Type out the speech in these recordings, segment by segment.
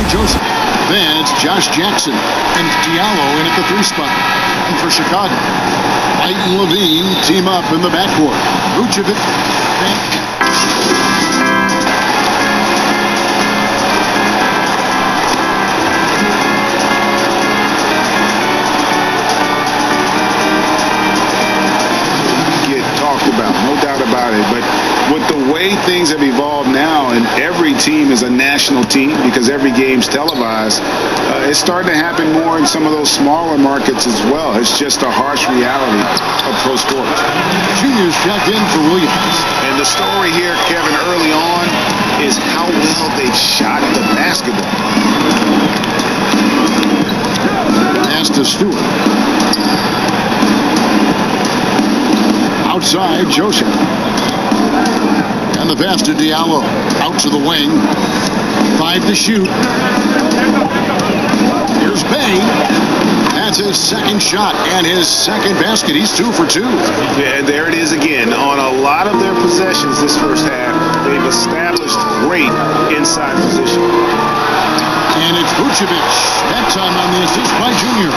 Joseph. Then it's Josh Jackson and Diallo in at the 3 spot. And for Chicago, White and Levine team up in the backcourt. Vucevic. About, no doubt about it. But with the way things have evolved now, and every team is a national team because every game's televised, it's starting to happen more in some of those smaller markets as well. It's just a harsh reality of pro sports. Juniors checked in for Williams. And the story here, Kevin, early on is how well they've shot the basketball. Pass to Stewart. Outside, Joseph. And the pass to Diallo. Out to the wing. 5 to shoot. Here's Bay. That's his second shot and his second basket. He's 2 for 2. Yeah, and there it is again. On a lot of their possessions this first half, they've established great inside position. And it's Vucevic. That time on the assist by Junior.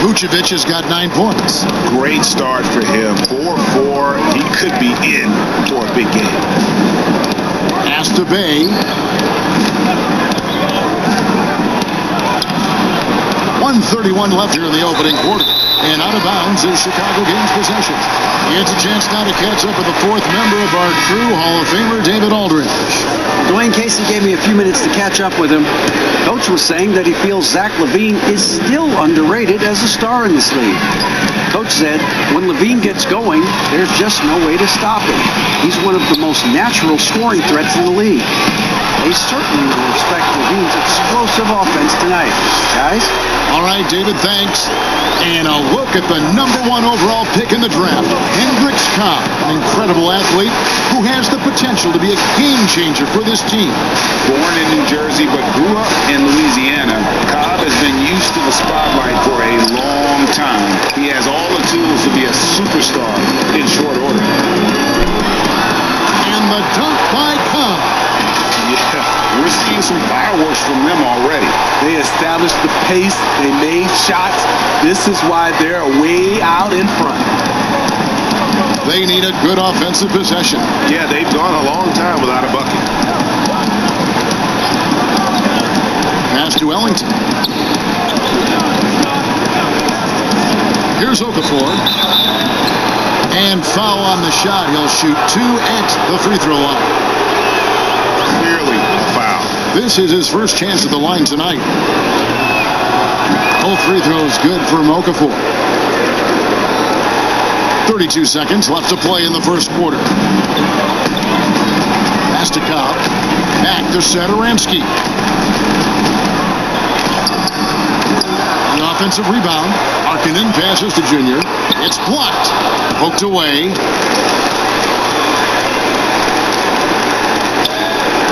Vucevic has got 9 points. Great start for him. 4-4. He could be in for a big game. Pass to Bay. 1:31 left here in the opening quarter. And out of bounds is Chicago gains possession. It's a chance now to catch up with the 4th member of our crew, Hall of Famer David Aldridge. Dwayne Casey gave me a few minutes to catch up with him. Coach was saying that he feels Zach LaVine is still underrated as a star in this league. Coach said when LaVine gets going, there's just no way to stop him. He's one of the most natural scoring threats in the league. They certainly will respect LaVine's explosive offense tonight. Guys? All right, David, thanks. And a look at the #1 overall pick in the draft, Hendrix Cobb, an incredible athlete who has the potential to be a game changer for this team. Born in New Jersey but grew up in Louisiana, Cobb has been used to the spotlight for a long time. He has all the tools to be a superstar in short order. And the dunk by Cobb. Yeah, we're seeing some fireworks from them already. They established the pace. They made shots. This is why they're way out in front. They need a good offensive possession. Yeah, they've gone a long time without a bucket. Pass to Ellington. Here's Okafor. And foul on the shot. He'll shoot 2 at the free throw line. Clearly a foul. This is his first chance at the line tonight. Both free throws good for Okafor. 32 seconds left to play in the first quarter. Pass to Cobb. Back to Satoransky. The offensive rebound. Arkanen passes to Junior. It's blocked. Poked away.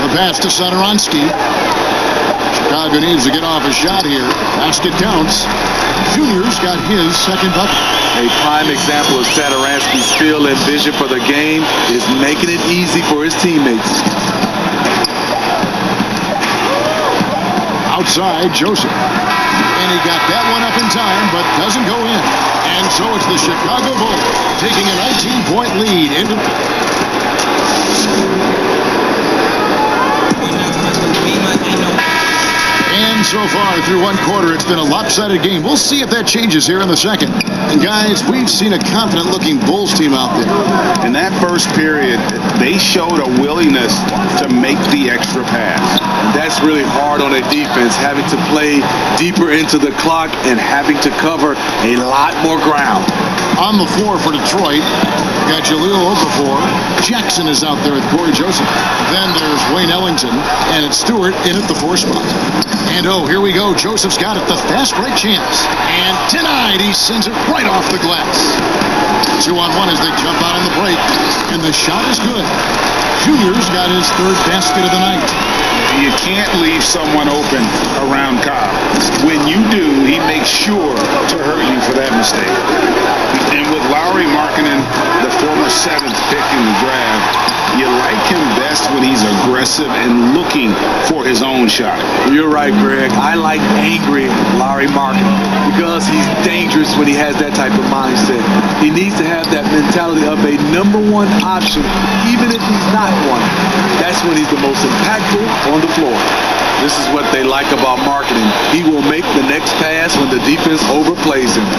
The pass to Satoransky. Chicago needs to get off a shot here. Basket counts. Junior's got his second bucket. A prime example of Satoransky's feel and vision for the game is making it easy for his teammates. Outside, Joseph. And he got that one up in time, but doesn't go in. And so it's the Chicago Bulls taking a 19-point lead into... And so far, through one quarter, it's been a lopsided game. We'll see if that changes here in the second. And guys, we've seen a confident-looking Bulls team out there. In that first period, they showed a willingness to make the extra pass. That's really hard on a defense, having to play deeper into the clock and having to cover a lot more ground. On the floor for Detroit, got Jahlil Okafor. Jackson is out there with Corey Joseph. Then there's Wayne Ellington, and it's Stewart in at the 4 spot. And oh, here we go. Joseph's got it, the fast break chance. And denied. He sends it right off the glass. 2-on-1 as they jump out on the break. And the shot is good. Junior's got his 3rd basket of the night. You can't leave someone open around Cobb. When you do, he makes sure to hurt you for that mistake. And with Lauri Markkanen, the former 7th pick in the draft, you like him best when he's aggressive. aggressive and looking for his own shot. You're right, Greg. I like angry Larry Markin because he's dangerous when he has that type of mindset. He needs to have that mentality of a number one option, even if he's not one. That's when he's the most impactful on the floor. This is what they like about marketing. He will make the next pass when the defense overplays him.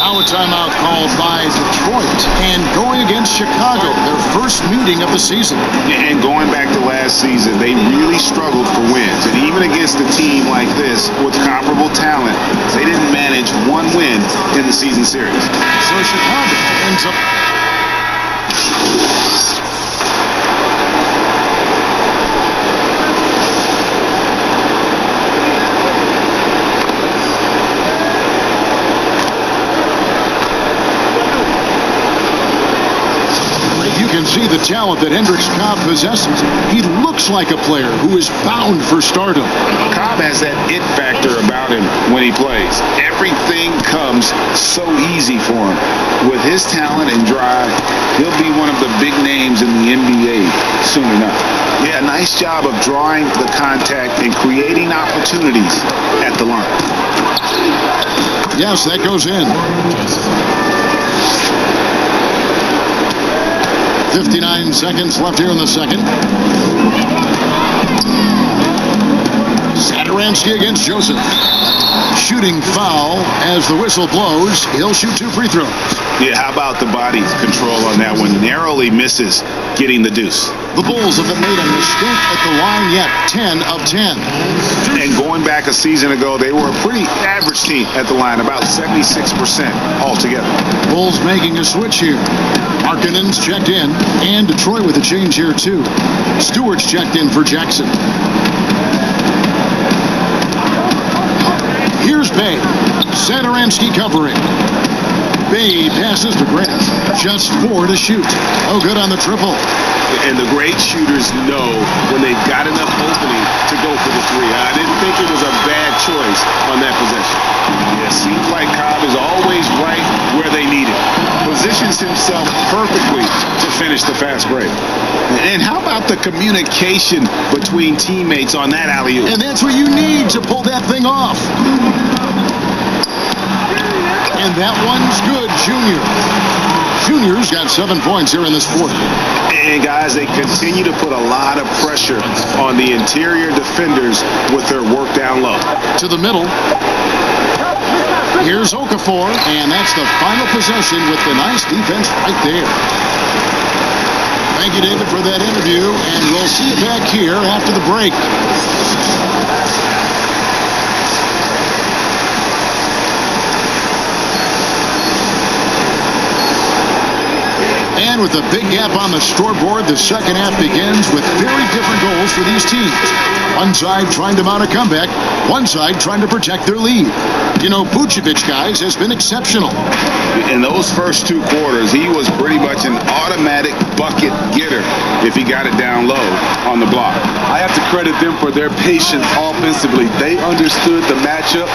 Now a timeout called by Detroit and going against Chicago, their first meeting of the season. And going back to last season, they really struggled for wins. And even against a team like this with comparable talent, they didn't manage one win in the season series. So Chicago ends up... You can see the talent that Hendricks Cobb possesses. He looks like a player who is bound for stardom. Cobb has that it factor about him when he plays. Everything comes so easy for him. With his talent and drive, he'll be one of the big names in the NBA soon enough. Yeah, nice job of drawing the contact and creating opportunities at the line. Yes, that goes in. 59 seconds left here in the second. Satoransky against Joseph. Shooting foul as the whistle blows. He'll shoot 2 free throws. Yeah, how about the body control on that one? Narrowly misses getting the deuce. The Bulls haven't made a mistake at the line yet. 10 of 10. And going back a season ago, they were a pretty average team at the line, about 76% altogether. Bulls making a switch here. Markkanen's checked in, and Detroit with a change here too. Stewart's checked in for Jackson. Here's Bay. Satoransky covering. Bay passes to Grant. Just 4 to shoot. Oh, good on the triple. And the great shooters know when they've got enough opening to go for the 3. I didn't think it was a bad choice on that possession. It seems like Cobb is always right where they need him. Positions himself perfectly to finish the fast break. And how about the communication between teammates on that alley-oop? And that's what you need to pull that thing off. And that one's good, Junior. Junior's got 7 points here in this fourth. And guys, they continue to put a lot of pressure on the interior defenders with their work down low. To the middle. Here's Okafor, and that's the final possession with the nice defense right there. Thank you, David, for that interview, and we'll see you back here after the break. And with a big gap on the scoreboard, the second half begins with very different goals for these teams. One side trying to mount a comeback, one side trying to protect their lead. You know, Vucevic, guys, has been exceptional. In those first 2 quarters, he was pretty much an automatic bucket getter if he got it down low on the block. I have to credit them for their patience offensively. They understood the matchup,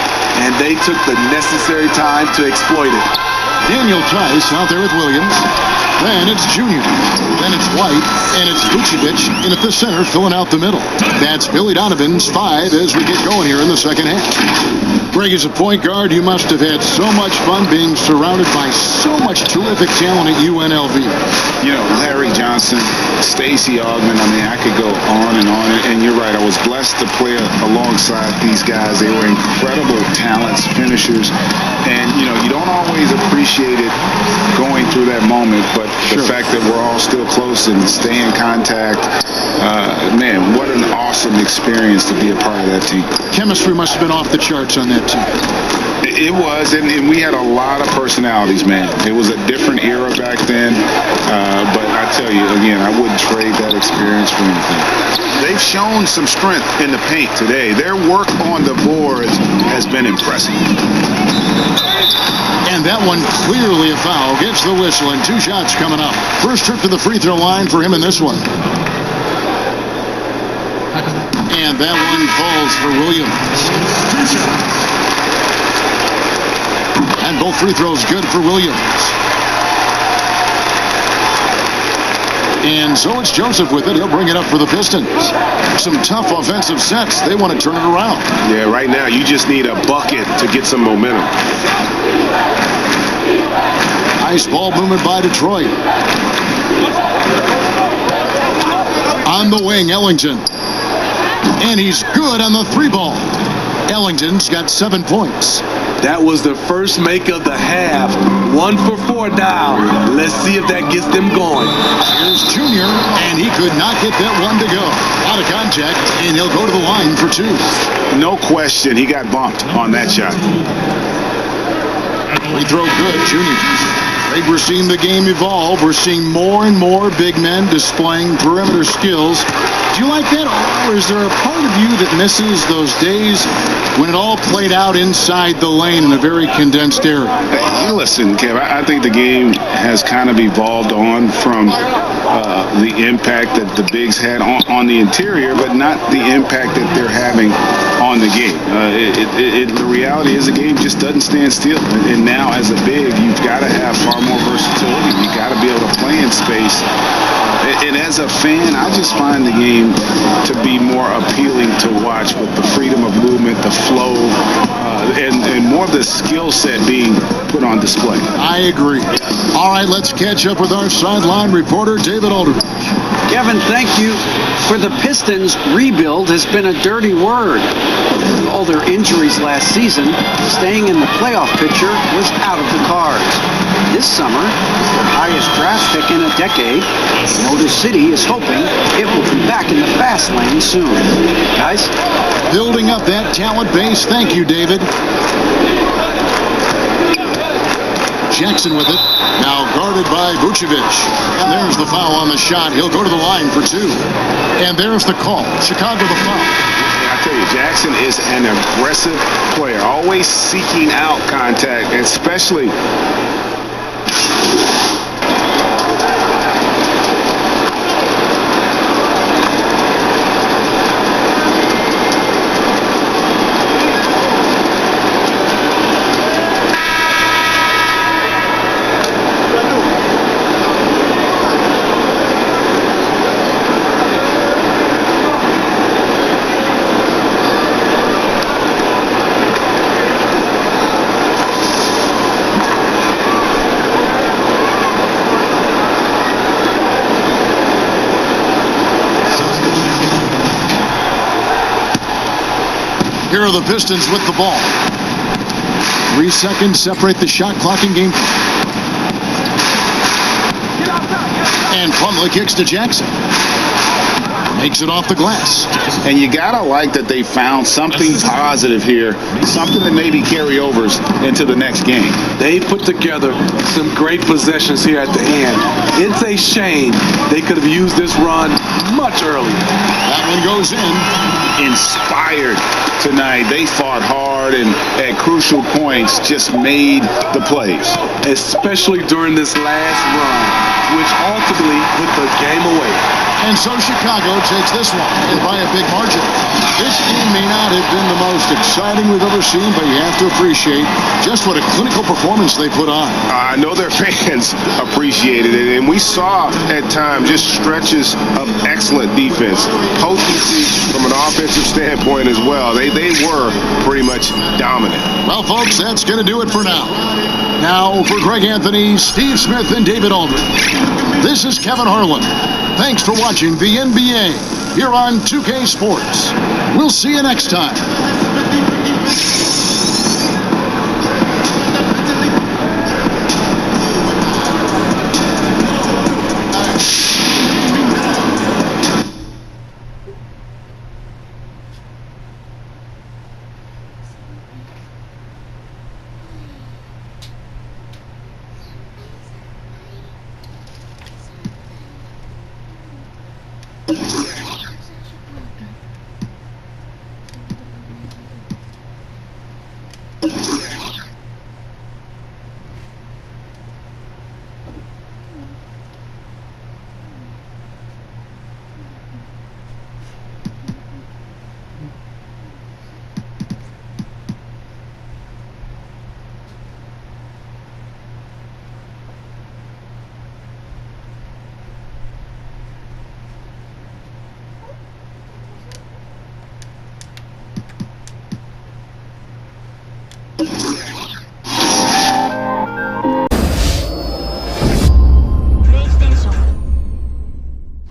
and they took the necessary time to exploit it. Daniel Tice out there with Williams. Then it's Junior. Then it's White. And it's Vucevic in at the center, filling out the middle. That's Billy Donovan's 5 as we get going here in the second half. Greg, as a point guard, you must have had so much fun being surrounded by so much terrific talent at UNLV. You know, Larry Johnson, Stacey Augmon, I mean, I could go on. And you're right, I was blessed to play alongside these guys. They were incredible talents, finishers. And, you know, you don't always appreciate it going through that moment, but the fact that we're all still close and stay in contact, man, what an awesome experience to be a part of that team. Chemistry must have been off the charts on that team. It was, and we had a lot of personalities, man. It was a different era back then, but I tell you, again, I wouldn't trade that experience for anything. They've shown some strength in the paint today. Their work on the boards has been impressive. And that one clearly a foul. Gets the whistle, and 2 shots coming up. First trip to the free throw line for him in this one. And that one falls for Williams. And both free throws good for Williams. And so it's Joseph with it. He'll bring it up for the Pistons. Some tough offensive sets. They want to turn it around. Yeah, right now you just need a bucket to get some momentum. Nice ball movement by Detroit. On the wing, Ellington. And he's good on the 3-ball. Ellington's got 7 points. That was the first make of the half. 1 for 4 now. Let's see if that gets them going. Here's Junior, and he could not get that one to go. Out of contact, and he'll go to the line for 2. No question, he got bumped on that shot. Free throw good, Junior. Greg, we're seeing the game evolve. We're seeing more and more big men displaying perimeter skills. Do you like that, or is there a part of you that misses those days when it all played out inside the lane in a very condensed area? Hey, listen, Kev, I think the game has kind of evolved on from the impact that the bigs had on the interior, but not the impact that they're having on the game. The reality is the game just doesn't stand still. And now as a big, you've got to have far more versatility. You've got to be able to play in space. And as a fan, I just find the game to be more appealing to watch with the freedom of movement, the flow, and more of the skill set being put on display. I agree. All right, let's catch up with our sideline reporter, David Aldridge. Kevin, thank you. For the Pistons, rebuild has been a dirty word. With all their injuries last season, staying in the playoff picture was out of the cards. This summer, their highest draft pick in a decade, Motor City is hoping it will be back in the fast lane soon. Guys? Building up that talent base. Thank you, David. Jackson with it. Now guarded by Vucevic. And there's the foul on the shot. He'll go to the line for 2. And there's the call. Chicago the foul. I tell you, Jackson is an aggressive player, always seeking out contact, especially Here are the Pistons with the ball. 3 seconds separate the shot clock and game. And Plumlee kicks to Jackson. Makes it off the glass. And you gotta like that they found something positive here, something that maybe carry overs into the next game. They put together some great possessions here at the end. It's a shame they could have used this run much earlier. That one goes in. Inspired tonight. They fought hard and at crucial points just made the plays. Especially during this last run, which ultimately put the game away. And so Chicago takes this one, and by a big margin. This game may not have been the most exciting we've ever seen, but you have to appreciate just what a clinical performance they put on. I know their fans appreciated it, and we saw at times just stretches of excellent defense. Potency from an offensive standpoint as well. They were pretty much dominant. Well, folks, that's going to do it for now. Now, for Greg Anthony, Steve Smith, and David Aldridge, this is Kevin Harlan. Thanks for watching the NBA here on 2K Sports. We'll see you next time.